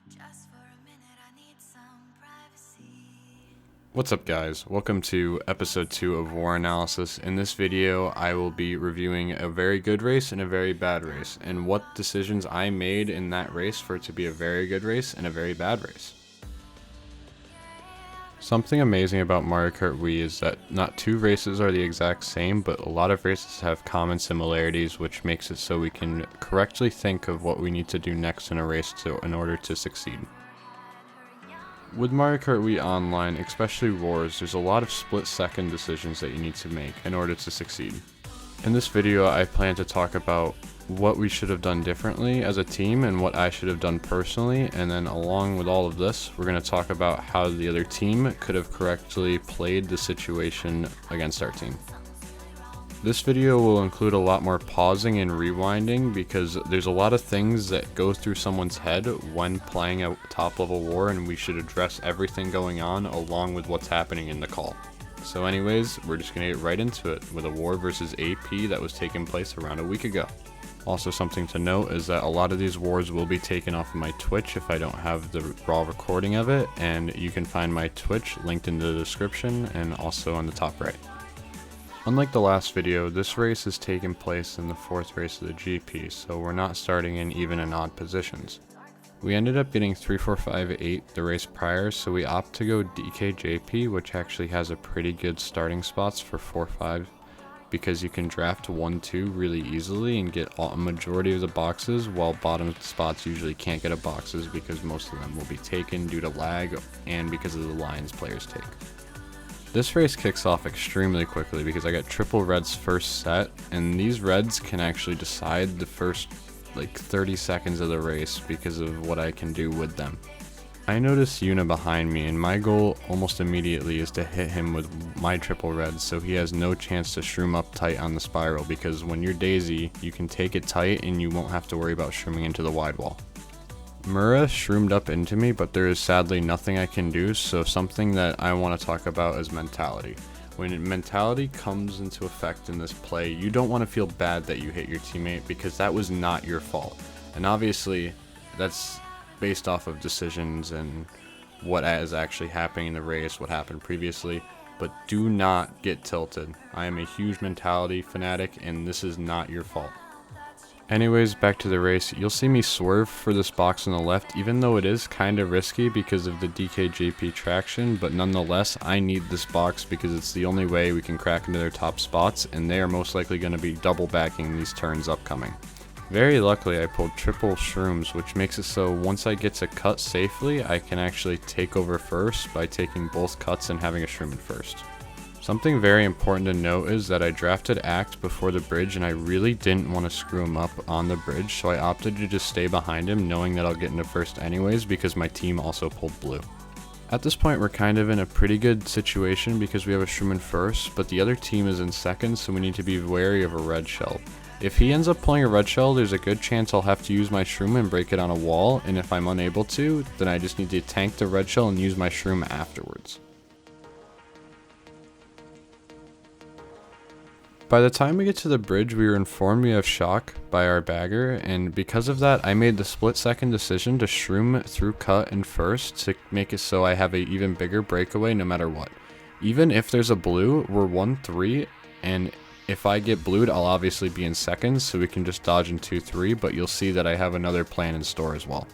Just for a minute, I need some privacy. What's up guys, welcome to episode 2 of War Analysis. In this video I will be reviewing a very good race and a very bad race, and what decisions I made in that race for it to be a very good race and a very bad race. Something amazing about Mario Kart Wii is that not two races are the exact same, but a lot of races have common similarities, which makes it so we can correctly think of what we need to do next in a race in order to succeed. With Mario Kart Wii Online, especially Wars, there's a lot of split-second decisions that you need to make in order to succeed. In this video, I plan to talk about what we should have done differently as a team and what I should have done personally, and then along with all of this, we're going to talk about how the other team could have correctly played the situation against our team. This video will include a lot more pausing and rewinding because there's a lot of things that go through someone's head when playing a top level war, and we should address everything going on along with what's happening in the call. So anyways, we're just going to get right into it with a war versus AP that was taking place around a week ago. Also, something to note is that a lot of these wars will be taken off of my Twitch if I don't have the raw recording of it, and you can find my Twitch linked in the description and also on the top right. Unlike the last video, this race is taking place in the 4th race of the GP, so we're not starting in even and odd positions. We ended up getting 3, 4, 5, 8 the race prior, so we opt to go DKJP, which actually has a pretty good starting spots for 4, 5, because you can draft 1, 2 really easily and get a majority of the boxes, while bottom spots usually can't get a boxes because most of them will be taken due to lag and because of the lines players take. This race kicks off extremely quickly because I got triple reds first set, and these reds can actually decide the first 30 seconds of the race because of what I can do with them. I notice Yuna behind me, and my goal almost immediately is to hit him with my triple reds so he has no chance to shroom up tight on the spiral, because when you're Daisy you can take it tight and you won't have to worry about shrooming into the wide wall. Mura shroomed up into me, but there is sadly nothing I can do, so something that I want to talk about is mentality. When mentality comes into effect in this play, you don't want to feel bad that you hit your teammate because that was not your fault. And obviously, that's based off of decisions and what is actually happening in the race, what happened previously, but do not get tilted. I am a huge mentality fanatic, and this is not your fault. Anyways, back to the race. You'll see me swerve for this box on the left, even though it is kind of risky because of the DKJP traction, but nonetheless, I need this box because it's the only way we can crack into their top spots, and they are most likely going to be double backing these turns upcoming. Very luckily, I pulled triple shrooms, which makes it so once I get to cut safely, I can actually take over first by taking both cuts and having a shroom in first. Something very important to note is that I drafted Act before the bridge, and I really didn't want to screw him up on the bridge, so I opted to just stay behind him knowing that I'll get into first anyways because my team also pulled blue. At this point, we're kind of in a pretty good situation because we have a shroom in first, but the other team is in second, so we need to be wary of a red shell. If he ends up pulling a red shell, there's a good chance I'll have to use my shroom and break it on a wall, and if I'm unable to, then I just need to tank the red shell and use my shroom afterwards. By the time we get to the bridge, we were informed we have shock by our bagger, and because of that, I made the split-second decision to shroom through cut in first to make it so I have an even bigger breakaway no matter what. Even if there's a blue, we're 1-3, and if I get blued, I'll obviously be in second, so we can just dodge in 2-3, but you'll see that I have another plan in store as well.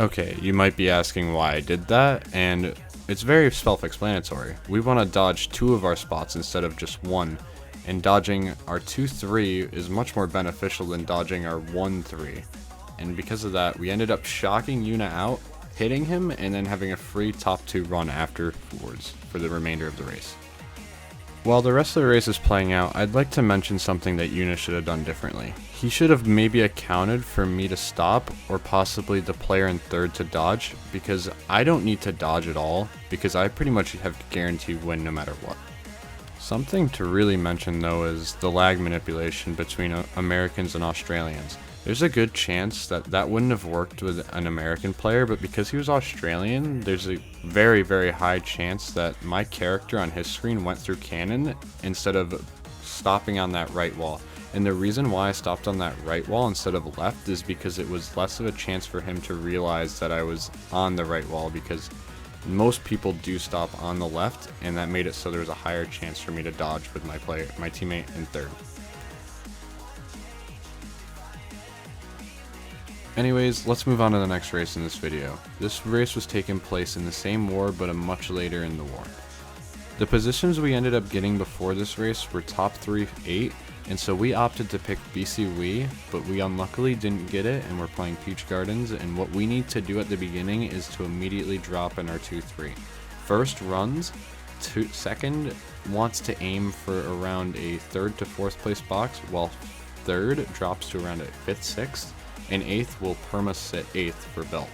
Okay, you might be asking why I did that, and it's very self-explanatory. We want to dodge 2 of our spots instead of just 1, and dodging our 2-3 is much more beneficial than dodging our 1-3. And because of that, we ended up shocking Yuna out, hitting him, and then having a free top 2 run afterwards for the remainder of the race. While the rest of the race is playing out, I'd like to mention something that Yuna should have done differently. He should have maybe accounted for me to stop, or possibly the player in third to dodge, because I don't need to dodge at all, because I pretty much have guaranteed win no matter what. Something to really mention though is the lag manipulation between Americans and Australians. There's a good chance that that wouldn't have worked with an American player, but because he was Australian, there's a very, very high chance that my character on his screen went through cannon instead of stopping on that right wall. And the reason why I stopped on that right wall instead of left is because it was less of a chance for him to realize that I was on the right wall, because most people do stop on the left, and that made it so there was a higher chance for me to dodge with my teammate in third. Anyways, let's move on to the next race in this video. This race was taking place in the same war, but a much later in the war. The positions we ended up getting before this race were top 3, 8, and so we opted to pick BC Wee, but we unluckily didn't get it, and we're playing Peach Gardens, and what we need to do at the beginning is to immediately drop in our 2-3. First runs, second wants to aim for around a 3rd to 4th place box, while third drops to around a 5th, 6th, and 8th will perma-sit 8th for belt.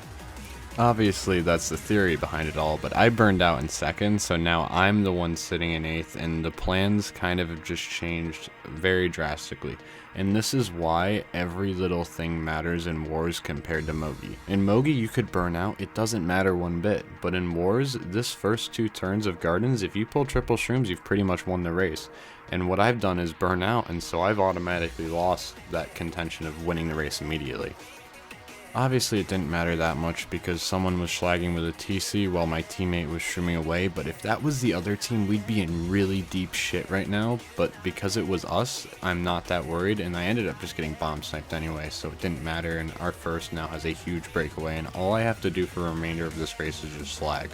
Obviously that's the theory behind it all, but I burned out in 2nd, so now I'm the one sitting in 8th, and the plans kind of have just changed very drastically. And this is why every little thing matters in wars compared to Mogi. In Mogi you could burn out, it doesn't matter one bit, but in wars, this first 2 turns of Gardens, if you pull triple shrooms, you've pretty much won the race. And what I've done is burn out, and so I've automatically lost that contention of winning the race immediately. Obviously it didn't matter that much because someone was slagging with a TC while my teammate was shrooming away, but if that was the other team, we'd be in really deep shit right now. But because it was us, I'm not that worried, and I ended up just getting bomb sniped anyway, so it didn't matter, and our first now has a huge breakaway, and all I have to do for the remainder of this race is just slag.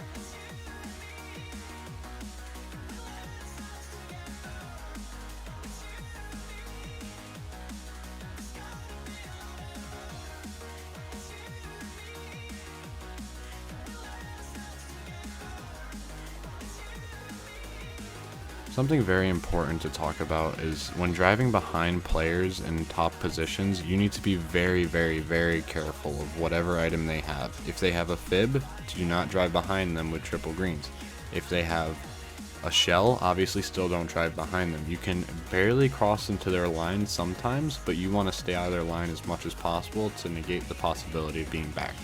Something very important to talk about is when driving behind players in top positions, you need to be very, very, very careful of whatever item they have. If they have a fib, do not drive behind them with triple greens. If they have a shell, obviously still don't drive behind them. You can barely cross into their line sometimes, but you want to stay out of their line as much as possible to negate the possibility of being backed.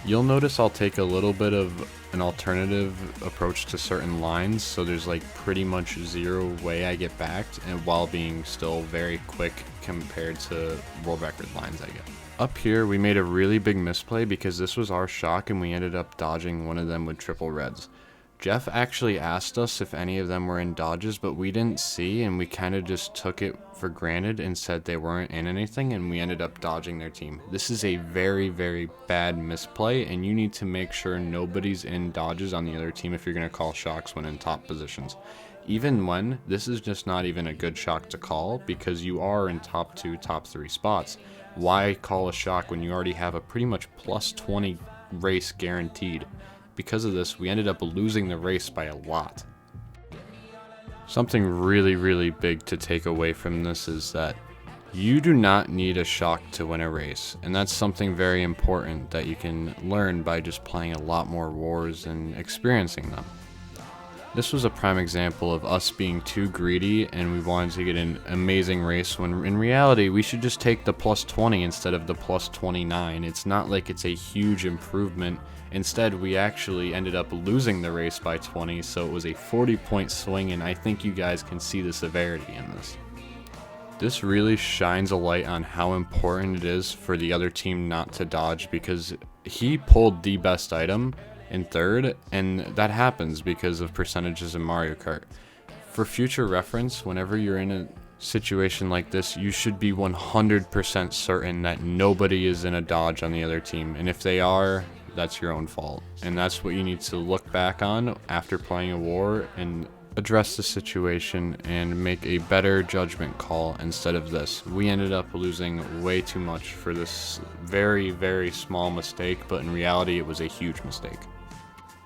You'll notice I'll take a little bit of an alternative approach to certain lines, so there's like pretty much zero way I get backed, and while being still very quick compared to world record lines I get. Up here we made a really big misplay because this was our shock and we ended up dodging one of them with triple reds. Jeff actually asked us if any of them were in dodges, but we didn't see, and we kind of just took it for granted and said they weren't in anything, and we ended up dodging their team. This is a very, very bad misplay, and you need to make sure nobody's in dodges on the other team if you're going to call shocks when in top positions. Even when, this is just not even a good shock to call because you are in top 2, top 3 spots. Why call a shock when you already have a pretty much plus 20 race guaranteed? Because of this, we ended up losing the race by a lot. Something really, really big to take away from this is that you do not need a shock to win a race, and that's something very important that you can learn by just playing a lot more wars and experiencing them. This was a prime example of us being too greedy and we wanted to get an amazing race when in reality we should just take the plus 20 instead of the plus 29. It's not like it's a huge improvement. Instead, we actually ended up losing the race by 20, so it was a 40-point swing, and I think you guys can see the severity in this. This really shines a light on how important it is for the other team not to dodge, because he pulled the best item in third, and that happens because of percentages in Mario Kart. For future reference, whenever you're in a situation like this, you should be 100% certain that nobody is in a dodge on the other team, and if they are, that's your own fault. And that's what you need to look back on after playing a war and address the situation and make a better judgment call instead of this. We ended up losing way too much for this very, very small mistake, but in reality it was a huge mistake.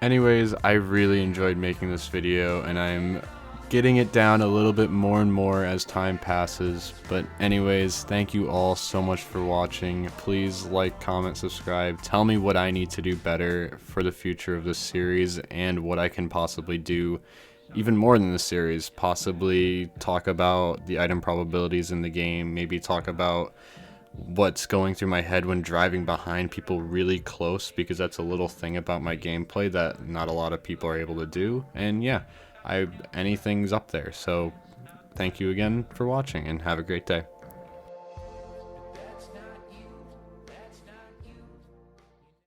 Anyways, I really enjoyed making this video, and I'm getting it down a little bit more and more as time passes. But anyways, thank you all so much for watching. Please like, comment, subscribe. Tell me what I need to do better for the future of this series and what I can possibly do even more than this series. Possibly talk about the item probabilities in the game, maybe talk about what's going through my head when driving behind people really close, because that's a little thing about my gameplay that not a lot of people are able to do. And yeah, anything's up there. So thank you again for watching and have a great day.